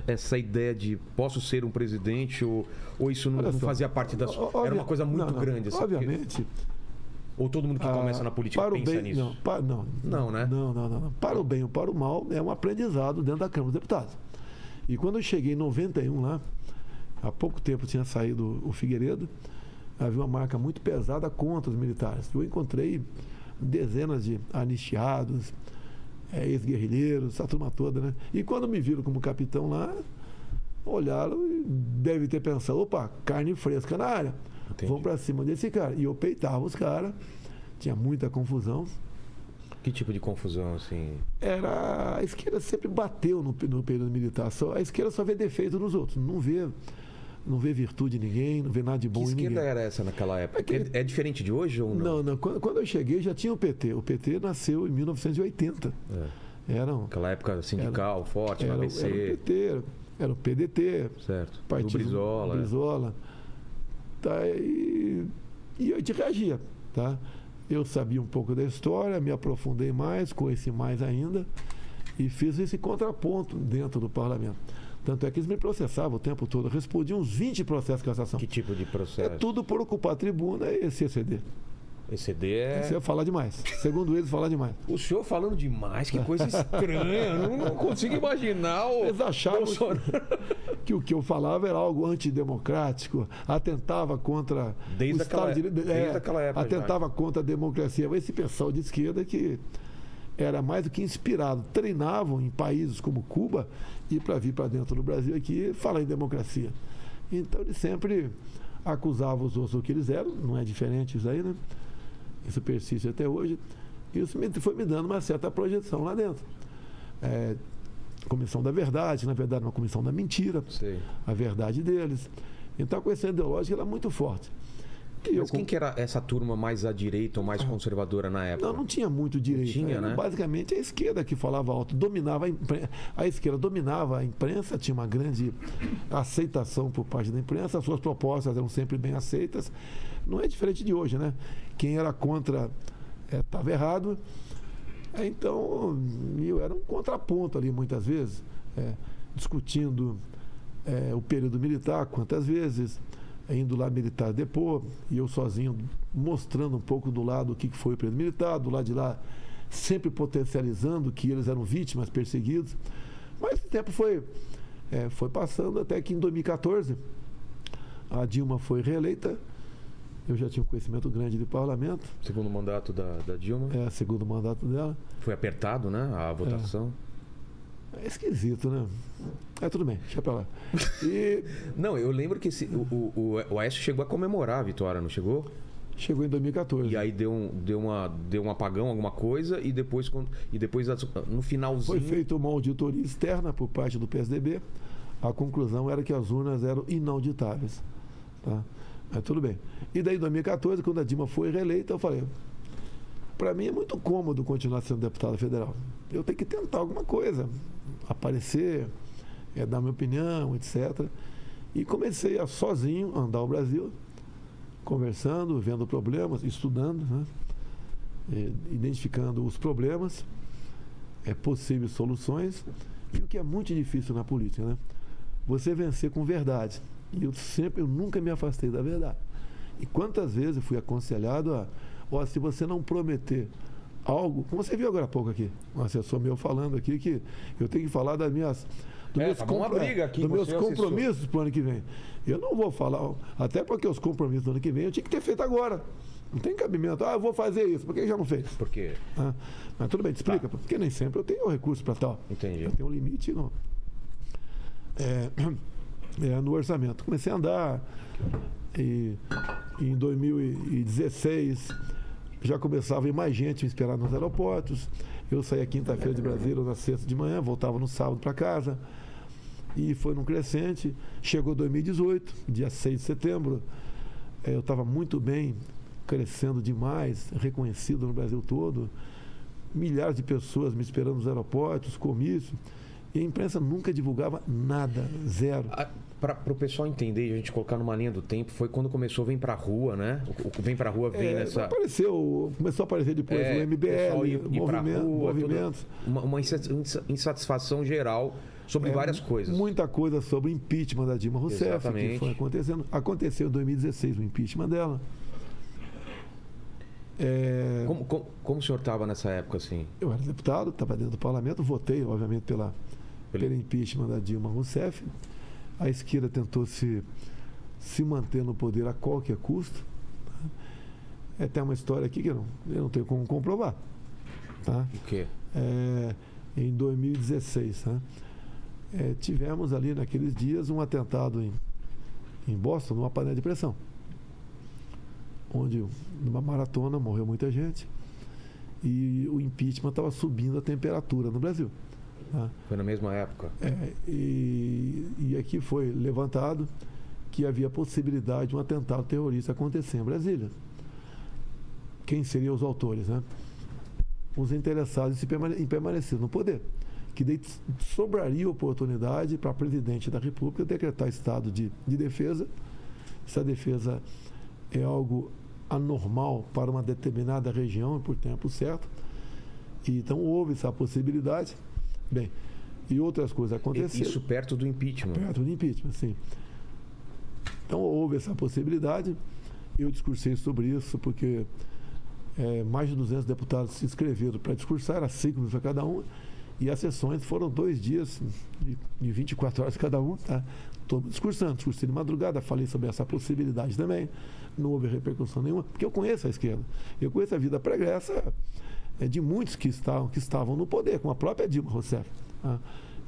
essa ideia de posso ser um presidente ou isso não fazia parte da sua... Era uma coisa muito grande. Assim, obviamente... Ou todo mundo que começa na política pensa nisso? Não, né? Não. Para o bem ou para o mal, é um aprendizado dentro da Câmara dos Deputados. E quando eu cheguei em 91 lá, há pouco tempo tinha saído o Figueiredo, havia uma marca muito pesada contra os militares. Eu encontrei dezenas de anistiados, ex-guerrilheiros, essa turma toda, né? E quando me viram como capitão lá, olharam e devem ter pensado, opa, carne fresca na área. Entendi. Vamos para cima desse cara. E eu peitava os caras, tinha muita confusão. Que tipo de confusão, assim? A esquerda sempre bateu no período militar. A esquerda só vê defeito nos outros, não vê virtude em ninguém, não vê nada de bom em ninguém. Que esquerda era essa naquela época? É diferente de hoje ou não? Não. Quando eu cheguei já tinha o PT. O PT nasceu em 1980. Aquela época sindical, forte, era, ABC. Era o PT, era o PDT. Certo. Partido Brizola. Tá, e a gente reagia, tá? Eu sabia um pouco da história, me aprofundei mais, conheci mais ainda e fiz esse contraponto dentro do parlamento. Tanto é que eles me processavam o tempo todo. Eu respondi uns 20 processos de cassação. Que tipo de processo? É tudo por ocupar a tribuna e esse ECD. ECD é... Esse é falar demais. Segundo eles, falar demais. O senhor falando demais, que coisa estranha. Eu não consigo imaginar o... Eles achavam que o que eu falava era algo antidemocrático, atentava contra desde o Estado de Direito. Desde aquela época. Atentava contra a democracia. Esse pessoal de esquerda que era mais do que inspirado. Treinavam em países como Cuba e para vir para dentro do Brasil aqui falar em democracia. Então eles sempre acusavam os outros do que eles eram. Não é diferente isso aí, né? Isso persiste até hoje. Isso foi me dando uma certa projeção lá dentro. Comissão da verdade, na verdade, uma comissão da mentira. Sei. A verdade deles. Então a questão ideológica era muito forte. Mas quem que era essa turma mais à direita ou mais conservadora na época? Não tinha muito direito. Tinha, né? Basicamente a esquerda que falava alto, dominava a esquerda dominava a imprensa, tinha uma grande aceitação por parte da imprensa, as suas propostas eram sempre bem aceitas. Não é diferente de hoje, né? Quem era contra estava errado. Então, eu era um contraponto ali muitas vezes, discutindo o período militar, quantas vezes, indo lá militar depor, e eu sozinho mostrando um pouco do lado o que foi o período militar, do lado de lá sempre potencializando que eles eram vítimas, perseguidos. Mas o tempo foi passando até que em 2014 a Dilma foi reeleita. Eu já tinha um conhecimento grande de parlamento. Segundo mandato da Dilma? Segundo mandato dela. Foi apertado, né? A votação. É esquisito, né? Tudo bem, deixa pra lá. Não, eu lembro que o Aécio chegou a comemorar a vitória, não chegou? Chegou em 2014. E aí deu um apagão, alguma coisa, e depois no finalzinho... Foi feita uma auditoria externa por parte do PSDB. A conclusão era que as urnas eram inauditáveis. Tá? Mas tudo bem. E daí em 2014, quando a Dilma foi reeleita, eu falei, para mim é muito cômodo continuar sendo deputado federal. Eu tenho que tentar alguma coisa, aparecer, dar minha opinião, etc. E comecei a sozinho andar o Brasil, conversando, vendo problemas, estudando, né? Identificando os problemas, possíveis soluções, e o que é muito difícil na política, né? Você vencer com verdade. E eu nunca me afastei da verdade. E quantas vezes eu fui aconselhado se você não prometer algo, como você viu agora há pouco aqui, um assessor meu falando aqui que eu tenho que falar dos meus compromissos para o ano que vem. Eu não vou falar, até porque os compromissos do ano que vem eu tinha que ter feito agora. Não tem cabimento. Eu vou fazer isso. Por que já não fez? Por quê? Mas tudo bem, te explica. Tá. Porque nem sempre eu tenho recurso para tal. Entendi. Eu tenho um limite no orçamento. Comecei a andar e em 2016 já começava a ir mais gente me esperar nos aeroportos. Eu saía quinta-feira de Brasília, na sexta de manhã, voltava no sábado para casa. E foi num crescente. Chegou 2018, dia 6 de setembro. Eu estava muito bem, crescendo demais, reconhecido no Brasil todo. Milhares de pessoas me esperando nos aeroportos, comício. E a imprensa nunca divulgava nada, zero. Para o pessoal entender e a gente colocar numa linha do tempo, foi quando começou o Vem Pra Rua, né? O Vem Pra Rua vem nessa... Começou a aparecer depois o MBL, movimentos. Uma insatisfação geral sobre várias coisas. Muita coisa sobre o impeachment da Dilma Rousseff, Exatamente. que foi acontecendo. Aconteceu em 2016 o impeachment dela. Como o senhor estava nessa época, assim? Eu era deputado, estava dentro do parlamento, votei, obviamente, pelo impeachment da Dilma Rousseff. A esquerda tentou se manter no poder a qualquer custo. Tem uma história aqui que eu não tenho como comprovar. Tá? O quê? Em 2016, né? Tivemos ali naqueles dias um atentado em Boston, numa panela de pressão, onde numa maratona morreu muita gente e o impeachment estava subindo a temperatura no Brasil. Tá? Foi na mesma época? E aqui foi levantado que havia possibilidade de um atentado terrorista acontecer em Brasília. Quem seriam os autores, né? Os interessados em permanecer no poder, que daí sobraria oportunidade para a presidente da República decretar estado de defesa. Essa defesa é algo anormal para uma determinada região e por tempo certo. E, então houve essa possibilidade. Bem, e outras coisas aconteceram. Isso perto do impeachment? Perto do impeachment, sim. Então houve essa possibilidade. Eu discursei sobre isso porque mais de 200 deputados se inscreveram para discursar, era 5 minutos para cada um, e as sessões foram 2 dias de 24 horas cada um, tá? Todo discursando, discursei de madrugada, falei sobre essa possibilidade também, não houve repercussão nenhuma, porque eu conheço a esquerda, eu conheço a vida pregressa de muitos que estavam no poder, como a própria Dilma Rousseff. Tá?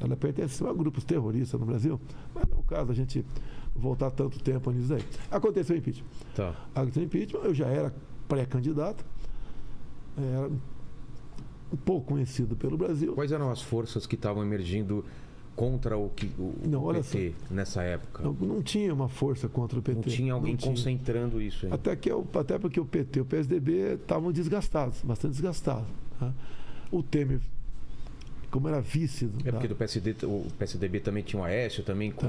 Ela pertenceu a grupos terroristas no Brasil, mas não é o caso a gente voltar tanto tempo nisso aí. Aconteceu o impeachment. Tá. Aconteceu o impeachment, eu já era pré-candidato, era um pouco conhecido pelo Brasil. Quais eram as forças que estavam emergindo contra o PT nessa época? Não tinha uma força contra o PT. Não tinha alguém concentrando isso aí. Até porque o PT e o PSDB estavam desgastados, bastante desgastados. Tá? O Temer, como era vice... porque o PSDB também tinha o Aécio, também com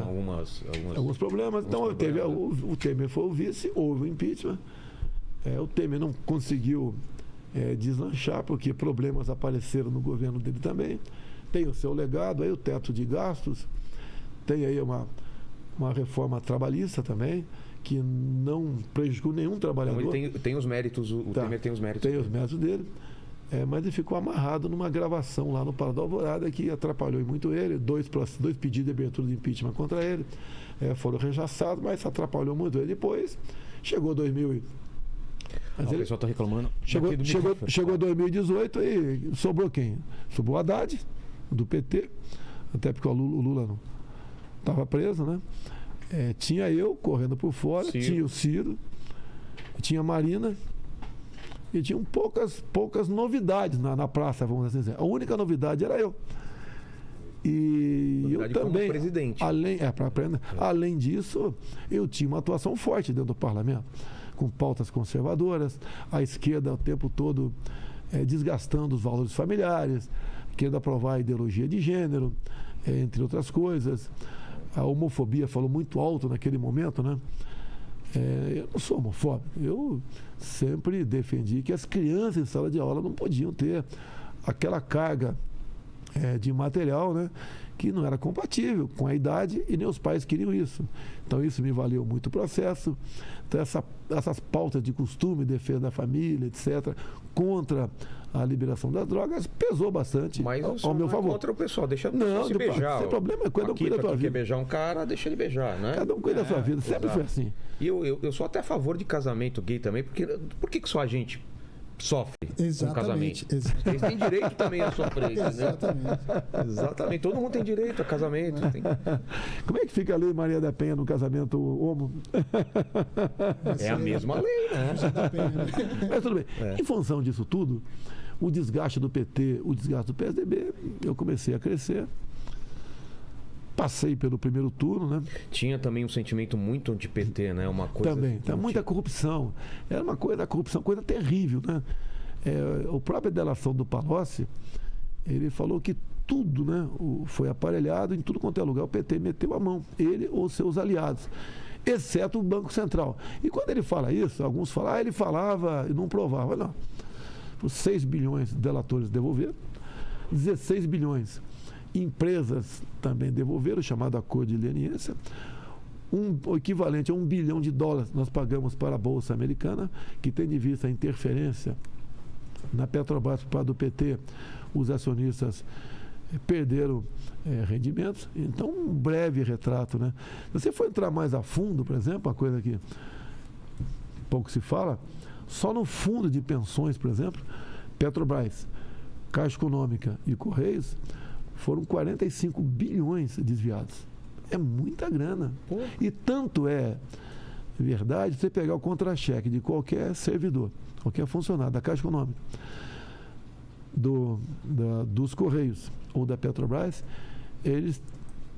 alguns problemas. Então o Temer foi o vice, houve o impeachment. O Temer não conseguiu deslanchar, porque problemas apareceram no governo dele também. Tem o seu legado, aí o teto de gastos, tem aí uma reforma trabalhista também, que não prejudicou nenhum trabalhador. Então ele tem os méritos, Temer tem os méritos. Tem os méritos dele, mas ele ficou amarrado numa gravação lá no Palácio da Alvorada, que atrapalhou muito ele, dois pedidos de abertura de impeachment contra ele, foram rechaçados, mas atrapalhou muito ele. Depois, chegou 2000 o pessoal está reclamando. Chegou 2018 e sobrou quem? Sobrou o Haddad, do PT, até porque o Lula não estava preso, né? Tinha eu correndo por fora, tinha o Ciro, tinha a Marina e tinham poucas novidades na praça, vamos assim dizer. A única novidade era eu. E eu também, como presidente. Além disso, eu tinha uma atuação forte dentro do parlamento, com pautas conservadoras, a esquerda o tempo todo desgastando os valores familiares, querendo aprovar a ideologia de gênero, entre outras coisas. A homofobia falou muito alto naquele momento, né? Eu não sou homofóbico, eu sempre defendi que as crianças em sala de aula não podiam ter aquela carga de material, né, que não era compatível com a idade e nem os pais queriam isso. Então isso me valeu muito o processo. Então essas pautas de costume, defesa da família, etc., contra a liberação das drogas, pesou bastante. Mas ao meu favor. Contra o pessoal, deixa não, se beijar. Sem problema, cada um cuida da sua vida. Quer beijar um cara, deixa ele beijar, né? Cada um cuida da sua vida, sempre foi assim. E eu sou até a favor de casamento gay também, porque por que só a gente sofre com casamento? Eles têm direito também a sofrer. Exatamente. Todo mundo tem direito a casamento. Como é que fica a lei Maria da Penha no casamento homo? É a mesma lei, né? Mas tudo bem. Em função disso tudo, o desgaste do PT, o desgaste do PSDB, eu comecei a crescer. Passei pelo primeiro turno, né? Tinha também um sentimento muito anti-PT, né? Uma coisa também, muita corrupção. Era uma coisa, corrupção, coisa terrível, né? A própria delação do Palocci, ele falou que tudo, né, foi aparelhado em tudo quanto é lugar. O PT meteu a mão, ele ou seus aliados, exceto o Banco Central. E quando ele fala isso, alguns falam, ele falava e não provava. Não. Os 6 bilhões de delatores devolveram, 16 bilhões Empresas também devolveram, chamado acordo de leniência. O equivalente a $1 bilhão nós pagamos para a Bolsa Americana, que tem de vista a interferência na Petrobras por parte do PT. Os acionistas perderam rendimentos. Então, um breve retrato, né? Se você for entrar mais a fundo, por exemplo, uma coisa que pouco se fala, só no fundo de pensões, por exemplo, Petrobras, Caixa Econômica e Correios, foram 45 bilhões desviados. É muita grana. Pô. E tanto é verdade, você pegar o contra-cheque de qualquer servidor, qualquer funcionário da Caixa Econômica, dos Correios ou da Petrobras, eles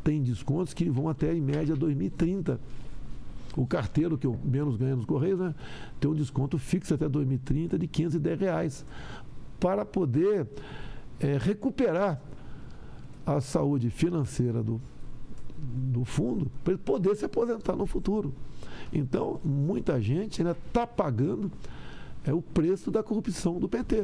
têm descontos que vão até, em média, 2030. O carteiro, que eu menos ganho nos Correios, né, tem um desconto fixo até 2030 de R$510, para poder recuperar a saúde financeira do fundo, para ele poder se aposentar no futuro. Então, muita gente ainda está pagando o preço da corrupção do PT.